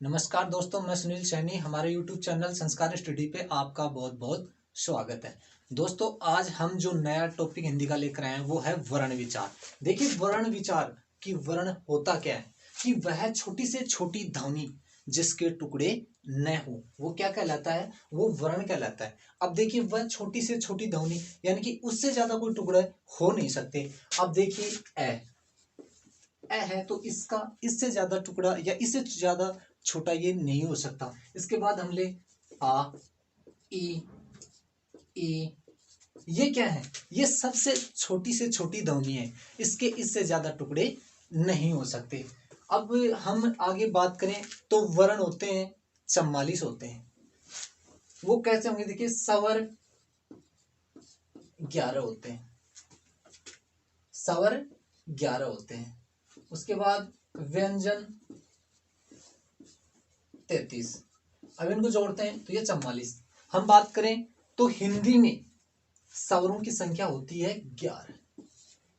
नमस्कार दोस्तों, मैं सुनील सैनी। हमारे YouTube चैनल संस्कार स्टडी पे आपका बहुत बहुत स्वागत है। दोस्तों, आज हम जो नया टॉपिक हिंदी का लेकर आए हैं वो है वर्ण विचार। देखिए, वर्ण विचार कि वर्ण होता क्या है कि वह छोटी से छोटी ध्वनि जिसके टुकड़े न हो वो क्या कहलाता है, वो वर्ण कहलाता है। अब देखिए, वह छोटी से छोटी ध्वनि यानी कि उससे ज्यादा कोई टुकड़े हो नहीं सकते। अब देखिए, ए है तो इसका इससे ज्यादा टुकड़ा या इससे ज्यादा छोटा ये नहीं हो सकता। इसके बाद हम ले आ, ई, ई, ये क्या है, ये सबसे छोटी से छोटी ध्वनि है। इसके इससे ज्यादा टुकड़े नहीं हो सकते। अब हम आगे बात करें तो वर्ण होते हैं 44 होते हैं। वो कैसे होंगे, देखिए, स्वर 11 होते हैं, स्वर 11 होते हैं। उसके बाद व्यंजन 33। अब इनको जोड़ते हैं तो ये 44। हम बात करें तो हिंदी में स्वरों की संख्या होती है 11।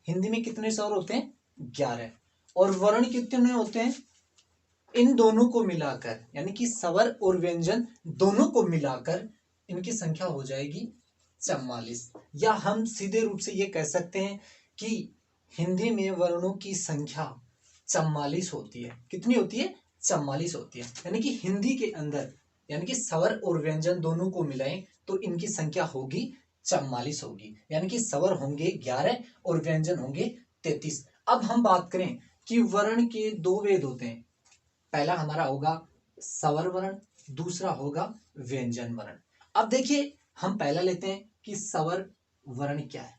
हिंदी में कितने स्वर होते हैं? 11। और वर्ण कितने होते हैं? इन दोनों को मिलाकर यानी कि स्वर और व्यंजन दोनों को मिलाकर इनकी संख्या हो जाएगी 44। या हम सीधे रूप से ये कह सकते हैं कि हिंदी में वर्णों की संख्या 44 होती है। कितनी होती है? 44 होती है। यानी कि हिंदी के अंदर यानी कि स्वर और व्यंजन दोनों को मिलाएं तो इनकी संख्या होगी 44 होगी। यानी कि स्वर होंगे 11 और व्यंजन होंगे 33। अब हम बात करें कि वर्ण के दो वेद होते हैं। पहला हमारा होगा स्वर वर्ण, दूसरा होगा व्यंजन वर्ण। अब देखिए, हम पहला लेते हैं कि स्वर वर्ण क्या है।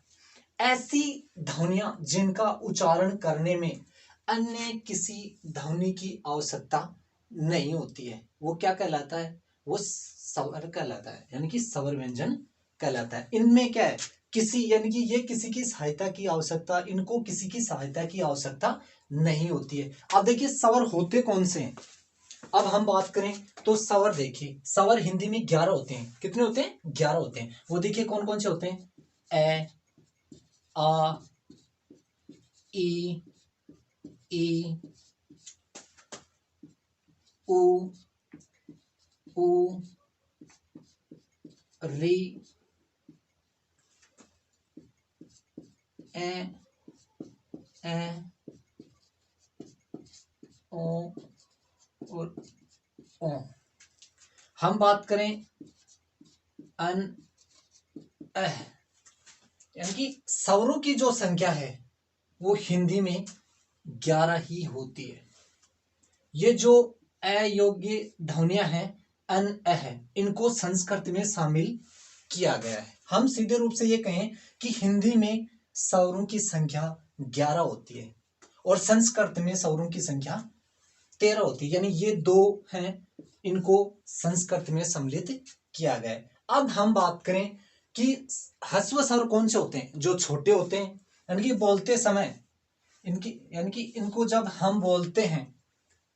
ऐसी ध्वनियां जिनका उच्चारण करने में अन्य किसी ध्वनि की आवश्यकता नहीं होती है वो क्या कहलाता है? वो स्वर कहलाता है, यानी कि स्वर व्यंजन कहलाता है। इनमें क्या है, किसी यानी कि ये किसी की सहायता की आवश्यकता, इनको किसी की सहायता की आवश्यकता नहीं होती है। अब देखिए, स्वर होते कौन से हैं। अब हम बात करें तो स्वर, देखिए, स्वर हिंदी में 11 होते हैं। कितने होते हैं? 11 होते हैं। वो देखिए कौन कौन से होते हैं? ए, आ, ई, ई, उ, ऊ, री, ए, ओ और ओ। हम बात करें अन, अह, यानी कि स्वरों की जो संख्या है वो हिंदी में 11 ही होती है। ये जो अयोग्य ध्वनियां हैं अन, अह, इनको संस्कृत में शामिल किया गया है। हम सीधे रूप से ये कहें कि हिंदी में स्वरों की संख्या 11 होती है और संस्कृत में स्वरों की संख्या 13 होती है। यानी ये दो हैं, इनको संस्कृत में सम्मिलित किया गया है। अब हम बात करें कि ह्रस्व स्वर कौन से होते हैं? जो छोटे होते हैं, यानी कि बोलते समय इनकी यानी कि इनको जब हम बोलते हैं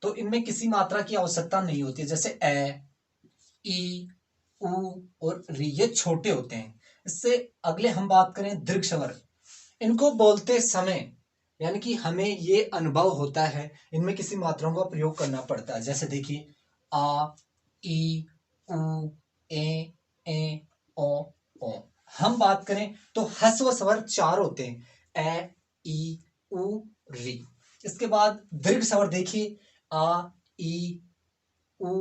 तो इनमें किसी मात्रा की आवश्यकता नहीं होती है। जैसे ए, ई, उ और री, ये छोटे होते हैं। इससे अगले हम बात करें दीर्घ स्वर। इनको बोलते समय यानी कि हमें ये अनुभव होता है, इनमें किसी मात्राओं का प्रयोग करना पड़ता है। जैसे देखिए, आ, ई, उ, ए, ओ। हम बात करें तो ह्रस्व स्वर 4 होते हैं, ए, ई, उ, री। इसके बाद दीर्घ स्वर देखिए, आ, ई, उ,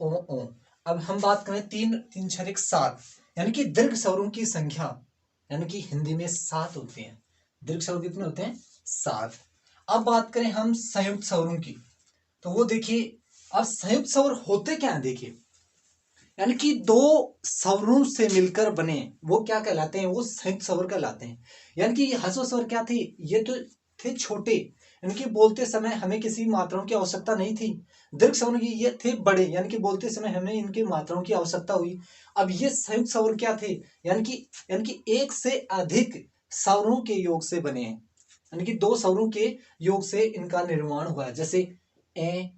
ओ। अब हम बात करें 3 3 6 1 7, यानी कि दीर्घ स्वरों की संख्या यानी कि हिंदी में 7 होते हैं। दीर्घ स्वर कितने होते हैं? 7। अब बात करें हम संयुक्त स्वरों की, तो वो देखिए, अब संयुक्त स्वर होते क्या है, देखिए, यानी कि दो स्वरों से मिलकर बने वो क्या कहलाते हैं? वो संयुक्त स्वर कहलाते हैं। यानी कि ह्रस्व स्वर क्या थे? ये तो थे छोटे, यानी कि बोलते समय हमें किसी मात्राओं की आवश्यकता नहीं थी। दीर्घ स्वर की ये थे बड़े, यानी कि बोलते समय हमें इनकी मात्राओं की आवश्यकता हुई। अब ये संयुक्त स्वर क्या थे? यानी कि एक से अधिक स्वरों के योग से बने हैं, यानी कि दो स्वरों के योग से इनका निर्माण हुआ है। जैसे ए,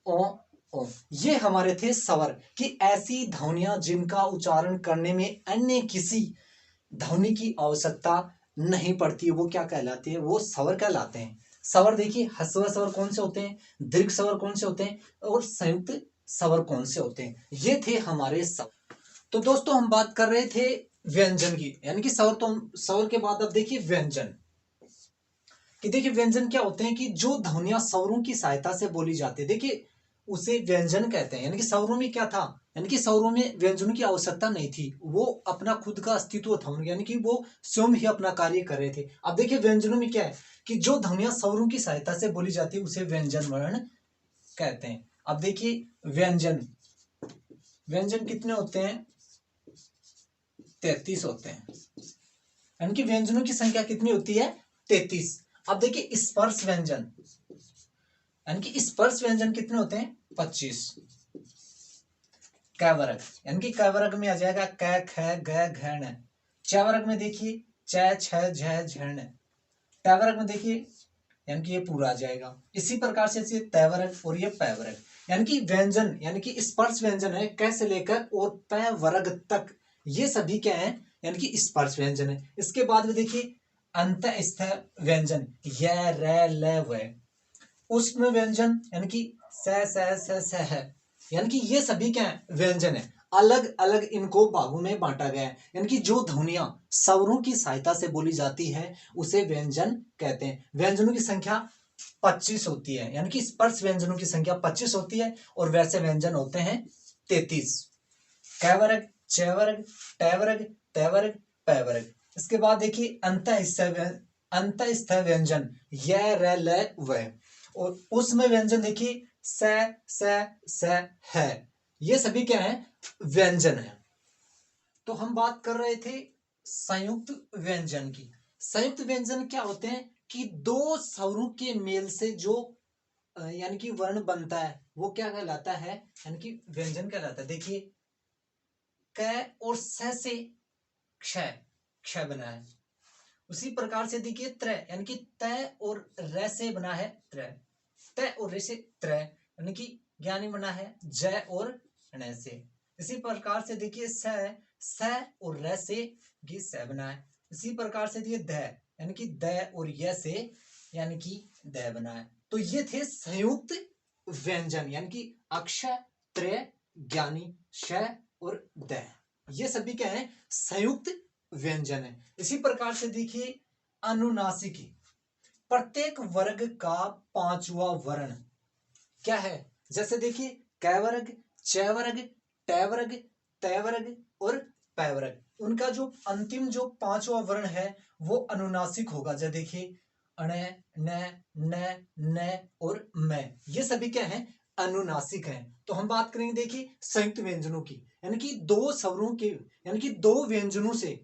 ओ। ये हमारे थे स्वर कि ऐसी ध्वनियां जिनका उच्चारण करने में अन्य किसी ध्वनि की आवश्यकता नहीं पड़ती, वो क्या कहलाते हैं? वो स्वर कहलाते हैं। स्वर देखिए, ह्रस्व स्वर कौन से होते हैं, दीर्घ स्वर कौन से होते हैं, और संयुक्त स्वर कौन से होते हैं। ये थे हमारे स्वर। तो दोस्तों हम बात कर रहे थे व्यंजन की, यानी कि स्वर, तो स्वर के बाद अब देखिए व्यंजन, कि देखिए व्यंजन क्या होते हैं, कि जो ध्वनियां स्वरों की सहायता से बोली जाती है, देखिए उसे व्यंजन कहते हैं। यानी कि स्वरों में क्या था, यानी कि स्वरों में व्यंजनों की आवश्यकता नहीं थी, वो अपना खुद का अस्तित्व था, यानी कि वो स्वयं ही अपना कार्य कर रहे थे। अब देखिए व्यंजनों में क्या है, कि जो ध्वनियां स्वरों की सहायता से बोली जाती है उसे व्यंजन वर्ण कहते हैं। अब देखिए व्यंजन, व्यंजन कितने होते हैं, 33 होते हैं, यानी कि व्यंजनों की संख्या कितनी होती है, 33। अब देखिए स्पर्श व्यंजन, यानी कि स्पर्श व्यंजन कितने होते हैं, 25। क वर्ग, यानी कि क वर्ग में आ जाएगा क ख ग घ ण। च वर्ग में देखिए च छ झ झ ण। ट वर्ग में देखिए, यानी कि ये पूरा आ जाएगा। इसी प्रकार से त वर्ग और ये प वर्ग, यानी कि व्यंजन, यानी कि स्पर्श व्यंजन है क से लेकर और प वर्ग तक, ये सभी क्या है, यानी कि स्पर्श व्यंजन है। इसके बाद में देखिए अंतःस्थ व्यंजन, य र ल व। उष्ण व्यंजन, यानी कि स है, यानी कि ये सभी क्या है, व्यंजन है। अलग अलग इनको भागों में बांटा गया है, यानी कि जो ध्वनियां स्वरों की सहायता से बोली जाती है उसे व्यंजन कहते हैं। व्यंजनों की संख्या 25 होती है, यानी कि स्पर्श व्यंजनों की संख्या 25 होती है, और वैसे व्यंजन होते हैं 33। क वर्ग, च वर्ग, ट वर्ग, त वर्ग, प वर्ग। इसके बाद देखिए अंतःस्थ व्यंजन, य र ल व। और उसमें व्यंजन देखिए स है, ये सभी क्या है, व्यंजन है। तो हम बात कर रहे थे संयुक्त व्यंजन की। संयुक्त व्यंजन क्या होते हैं, कि दो स्वरों के मेल से जो यानी कि वर्ण बनता है वो क्या कहलाता है, यानी कि व्यंजन कहलाता है। देखिए क और स से क्षय, क्षय बना है। उसी प्रकार से देखिए त्र, यानी कि त और र से बना है त्र, त और रे से त्र, यानी कि ज्ञानी बना है ज और ण से। इसी प्रकार से देखिए स और र से ये स बना है। इसी प्रकार से देखिए ध, यानी कि द और य से, यानी कि द बना है। तो ये थे संयुक्त व्यंजन, यानी कि अक्षय, त्र, ज्ञानी, श और द, ये सभी क्या है, संयुक्त व्यंजन है। इसी प्रकार से देखिए अनुनासिकी, प्रत्येक वर्ग का पांचवा वर्ण क्या है, जैसे देखिए क वर्ग, च वर्ग, ट वर्ग, त वर्ग और प वर्ग, उनका जो अंतिम जो पांचवा वर्ण है वो अनुनासिक होगा। जैसे देखिए अण, न, न और म, ये सभी क्या है, अनुनासिक हैं। तो हम बात करेंगे देखिए संयुक्त व्यंजनों की, यानी कि दो स्वरों के, यानी कि दो व्यंजनों से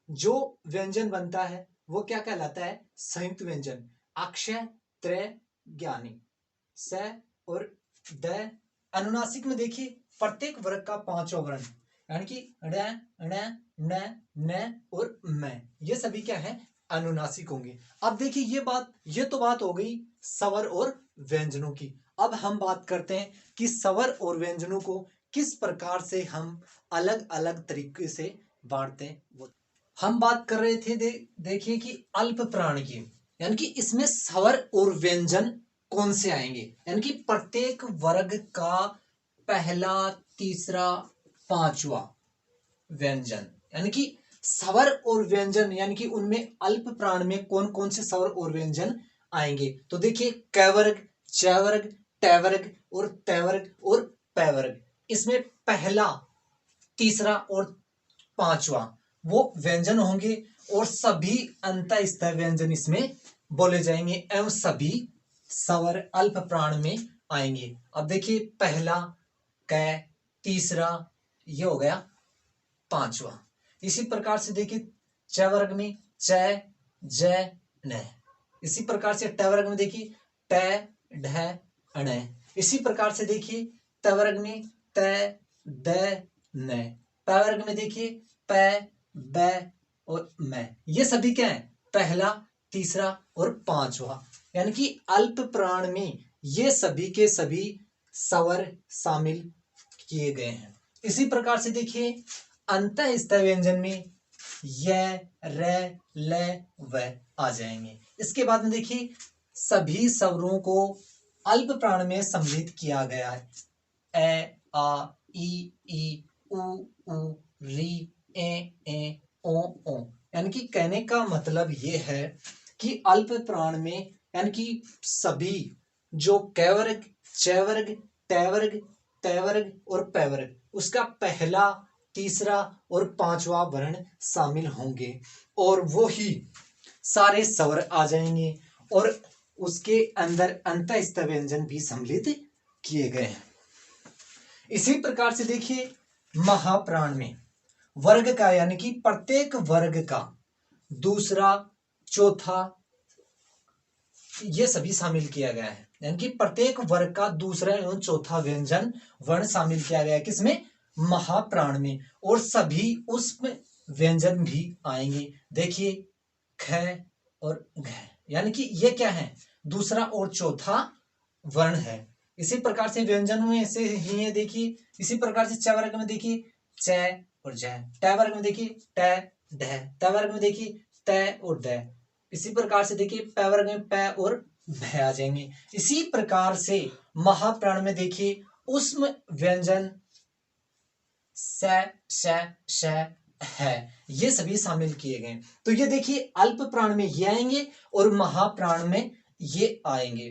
जो व्यंजन बनता है वो क्या कहलाता है, संयुक्त व्यंजन। अक्षय, त्र, ज्ञानी, स और द। अनुनासिक में देखिए प्रत्येक वर्ग का पांचवा वर्ण, यानी कि ण, ण, न और म, ये सभी क्या है, अनुनासिक होंगे। अब देखिए ये तो बात हो गई स्वर और व्यंजनों की। अब हम बात करते हैं कि स्वर और व्यंजनों को किस प्रकार से हम अलग अलग तरीके से बांटते हैं। हम बात कर रहे थे देखिए कि अल्प प्राण की, यानी कि इसमें स्वर और व्यंजन कौन से आएंगे, यानी कि प्रत्येक वर्ग का पहला, तीसरा, पांचवा व्यंजन, यानी कि स्वर और व्यंजन, यानी कि उनमें अल्प प्राण में कौन कौन से स्वर और व्यंजन आएंगे। तो देखिए क वर्ग, च वर्ग, ट वर्ग और त वर्ग और प वर्ग, इसमें पहला, तीसरा और पांचवा वो व्यंजन होंगे, और सभी अंतःस्थ व्यंजन इसमें बोले जाएंगे, एवं सभी स्वर अल्प प्राण में आएंगे। अब देखिए पहला क, तीसरा, ये हो गया पांचवा। इसी प्रकार से देखिए च वर्ग में च, ज, न। इसी प्रकार से ट वर्ग में देखिए ट, ढ, ण। इसी प्रकार से देखिए त वर्ग में त, द, न। प वर्ग में देखिए प, ब और म, ये सभी क्या है, पहला, तीसरा और पांचवा, यानी कि अल्प प्राण में ये सभी के सभी स्वर शामिल किए गए हैं। इसी प्रकार से देखिए अंतःस्थ व्यंजन में य, र, ल, व आ जाएंगे। इसके बाद में देखिए सभी स्वरों को अल्प प्राण में सम्मिलित किया गया है। ए आ ई उ ऊ री ए ओ ओ। यानी कि कहने का मतलब ये है कि अल्प प्राण में यानी कि सभी जो क वर्ग, च वर्ग, ट वर्ग, त वर्ग और प वर्ग उसका पहला, तीसरा और पांचवा वर्ण शामिल होंगे और वो ही सारे स्वर आ जाएंगे और उसके अंदर अंतःस्थ व्यंजन भी सम्मिलित किए गए हैं। इसी प्रकार से देखिए महाप्राण में वर्ग का यानी कि प्रत्येक वर्ग का दूसरा, चौथा ये सभी शामिल किया गया है। यानी कि प्रत्येक वर्ग का दूसरा एवं चौथा व्यंजन वर्ण शामिल किया गया है किसमें? महाप्राण में। और सभी उसमें व्यंजन भी आएंगे। देखिए ख और घ, यानी कि ये क्या है? दूसरा और चौथा वर्ण है। इसी प्रकार से व्यंजन में ऐसे ही है। देखिए इसी प्रकार से च वर्ग में देखिए च और ज, ट वर्ग में देखिए ट ढ, त वर्ग में देखिए त और द। इसी प्रकार से देखिए प वर्ग में प और भ आ जाएंगे। इसी प्रकार से महाप्राण में देखिए उष्म व्यंजन स, श, श है, ये सभी शामिल किए गए। तो ये देखिए अल्प प्राण में ये आएंगे और महाप्राण में ये आएंगे।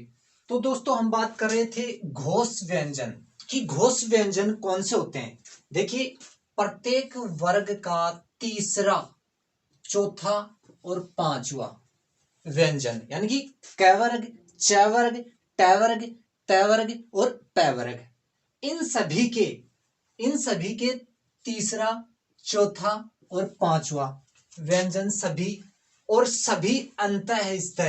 तो दोस्तों हम बात कर रहे थे घोष व्यंजन कि घोष व्यंजन कौन से होते हैं। देखिए प्रत्येक वर्ग का तीसरा, चौथा और पांचवा व्यंजन यानी कि क वर्ग, च वर्ग, ट वर्ग, त वर्ग और प वर्ग इन सभी के तीसरा, चौथा और पांचवा व्यंजन सभी और सभी अंतःस्थ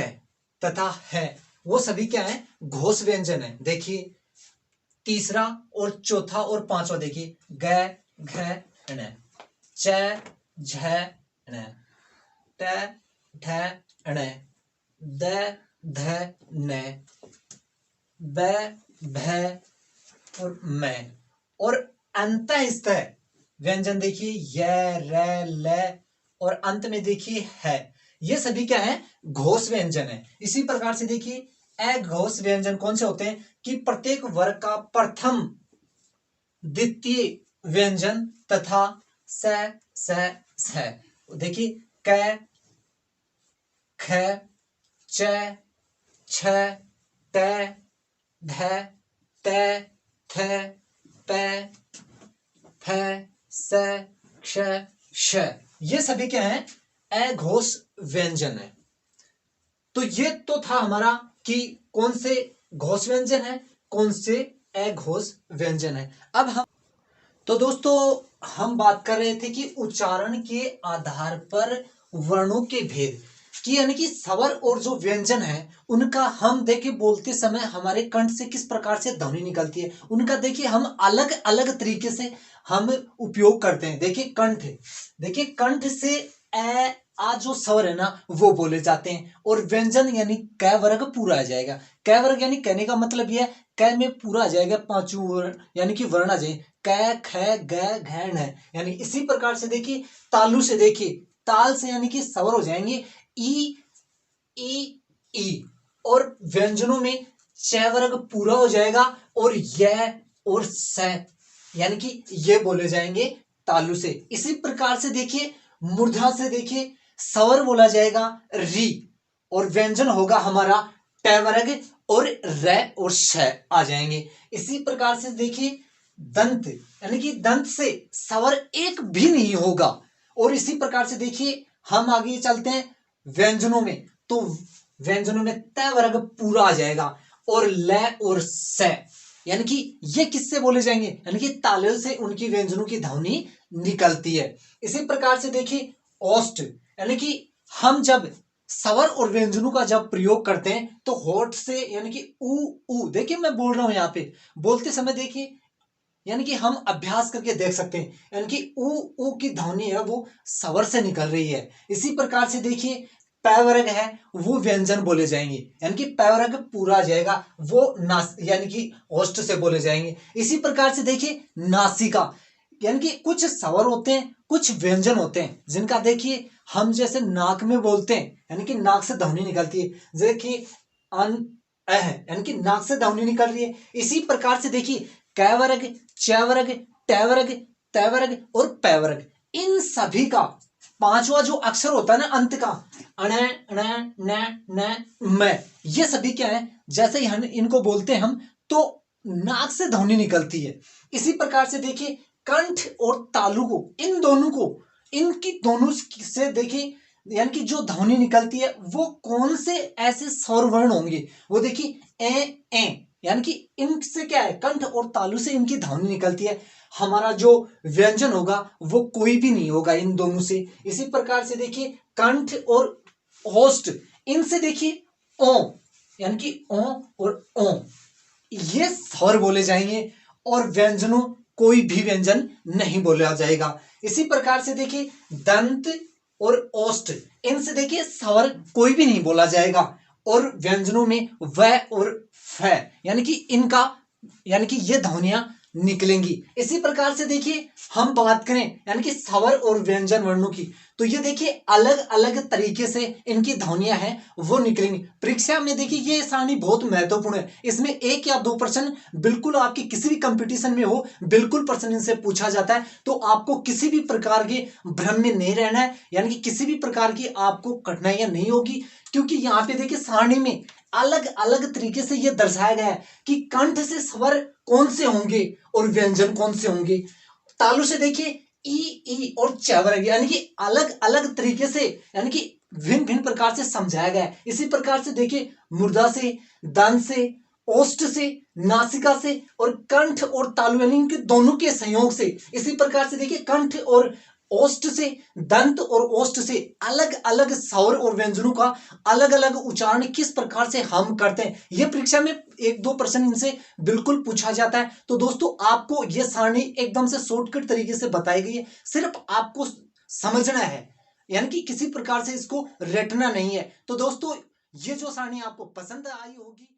तथा है वो सभी क्या है? घोष व्यंजन है। देखिए तीसरा और चौथा और पांचवा देखिए ग, घ, ण, च, झ, ण, ट, ढ, ण, द, ध, न, ब, भ और मैं। और अंतःस्थ व्यंजन देखिए य, र, ल और अंत में देखिए है। ये सभी क्या है? घोष व्यंजन है। इसी प्रकार से देखिए अघोष व्यंजन कौन से होते हैं कि प्रत्येक वर्ग का प्रथम, द्वितीय व्यंजन तथा स। देखिए क, ख, च, छ, ट, ढ, त, थ, प, फ, स, क्ष, श ये सभी क्या है? अघोष व्यंजन है। तो ये तो था हमारा कि कौन से घोष व्यंजन है, कौन से अघोष व्यंजन है। अब हम तो दोस्तों हम बात कर रहे थे कि उच्चारण के आधार पर वर्णों के भेद कि यानी कि स्वर और जो व्यंजन है उनका हम देखिए बोलते समय हमारे कंठ से किस प्रकार से ध्वनि निकलती है, उनका देखिए हम अलग अलग तरीके से हम उपयोग करते हैं। देखिए कंठ से आ जो स्वर है ना वो बोले जाते हैं और व्यंजन यानी क वर्ग पूरा आ जाएगा। क वर्ग यानी कहने का मतलब यह है क में पूरा आ जाएगा पांचों वर्ण यानी कि वर्ण आ जाए क, ख, ग, घ, ण। यानी इसी प्रकार से देखिए तालु से देखिए ताल से यानी कि स्वर हो जाएंगे ई, ई और व्यंजनों में च वर्ग पूरा हो जाएगा और य और स यानी कि ये बोले जाएंगे तालु से। इसी प्रकार से देखिए मूर्धा से देखिए स्वर बोला जाएगा री और व्यंजन होगा हमारा ट वर्ग और र और श आ जाएंगे। इसी प्रकार से देखिए दंत यानी कि दंत से स्वर एक भी नहीं होगा। और इसी प्रकार से देखिए हम आगे चलते हैं व्यंजनों में, तो व्यंजनों में त वर्ग पूरा आ जाएगा और ल और स यानी कि ये किससे बोले जाएंगे यानी कि तालव्य से उनकी व्यंजनों की ध्वनि निकलती है। इसी प्रकार से देखिए ओष्ठ यानी कि हम जब स्वर और व्यंजनों का जब प्रयोग करते हैं तो होठ से यानी कि ऊ देखिए मैं बोल रहा हूं यहां पे बोलते समय देखिए यानी कि हम अभ्यास करके देख सकते हैं यानी कि ऊ की ध्वनि है वो स्वर से निकल रही है। इसी प्रकार से देखिए प वर्ग है वो व्यंजन बोले जाएंगे यानी कि प वर्ग पूरा आ जाएगा वो नास यानी कि ओष्ठ से बोले जाएंगे। इसी प्रकार से देखिए नासिका यानी कि कुछ स्वर होते हैं कुछ व्यंजन होते हैं जिनका देखिए हम जैसे नाक में बोलते हैं यानी कि नाक से ध्वनि निकलती है। देखिए अन अ है, यानी कि नाक से ध्वनि निकल रही है। इसी प्रकार से देखिए क वर्ग, च वर्ग, ट वर्ग, त वर्ग और प वर्ग, इन सभी का पांचवा जो अक्षर होता है ना अंत का, अण ण न न म, ये सभी क्या है, जैसे ही हम इनको बोलते हैं हम तो नाक से ध्वनि निकलती है। इसी प्रकार से देखिए कंठ और तालु को, इन दोनों को, इनकी दोनों से देखिए यानी कि जो ध्वनि निकलती है वो कौन से ऐसे स्वर वर्ण होंगे, वो देखिए ए यानी कि इनसे क्या है, कंठ और तालु से इनकी ध्वनि निकलती है। हमारा जो व्यंजन होगा वो कोई भी नहीं होगा इन दोनों से। इसी प्रकार से देखिए कंठ और होस्ट, इनसे देखिए ओ यानी कि ओ और ओ, ये स्वर बोले जाएंगे और व्यंजनों कोई भी व्यंजन नहीं बोला जाएगा। इसी प्रकार से देखिए दंत और ओष्ठ, इनसे देखिए स्वर कोई भी नहीं बोला जाएगा और व्यंजनों में व और फ यानी कि इनका यानी कि ये ध्वनियां निकलेंगी। इसी प्रकार से देखिए हम बात करें यानी कि स्वर और व्यंजन वर्णों की, तो ये देखिए अलग अलग तरीके से इनकी ध्वनियां हैं वो निकलेंगी। परीक्षा में देखिए ये सारणी बहुत महत्वपूर्ण है, इसमें 1 या 2 प्रश्न बिल्कुल आपके किसी भी कंपटीशन में हो, बिल्कुल प्रश्न इनसे पूछा जाता है। तो आपको किसी भी प्रकार के भ्रम में नहीं रहना है, यानी कि किसी भी प्रकार की आपको कठिनाइयां नहीं होगी, क्योंकि यहाँ पे देखिए सारणी में अलग अलग तरीके से यह दर्शाया गया है कि कंठ से स्वर कौन से होंगे और व्यंजन कौन से होंगे। तालु से देखिए ई और च वर्ग, यानी कि अलग अलग तरीके से यानी कि भिन्न भिन्न प्रकार से समझाया गया है। इसी प्रकार से देखिए मूर्धा से, दंत से, ओष्ठ से, नासिका से और कंठ और तालु यानी इनके दोनों के संयोग से। इसी प्रकार से देखिए कंठ और ओष्ठ से, दंत और ओष्ठ से अलग अलग स्वर और व्यंजनों का अलग अलग उच्चारण किस प्रकार से हम करते हैं, यह परीक्षा में 1-2 प्रश्न इनसे बिल्कुल पूछा जाता है। तो दोस्तों आपको यह सारणी एकदम से शॉर्टकट तरीके से बताई गई है, सिर्फ आपको समझना है, यानी कि किसी प्रकार से इसको रटना नहीं है। तो दोस्तों ये जो सारणी आपको पसंद आई होगी।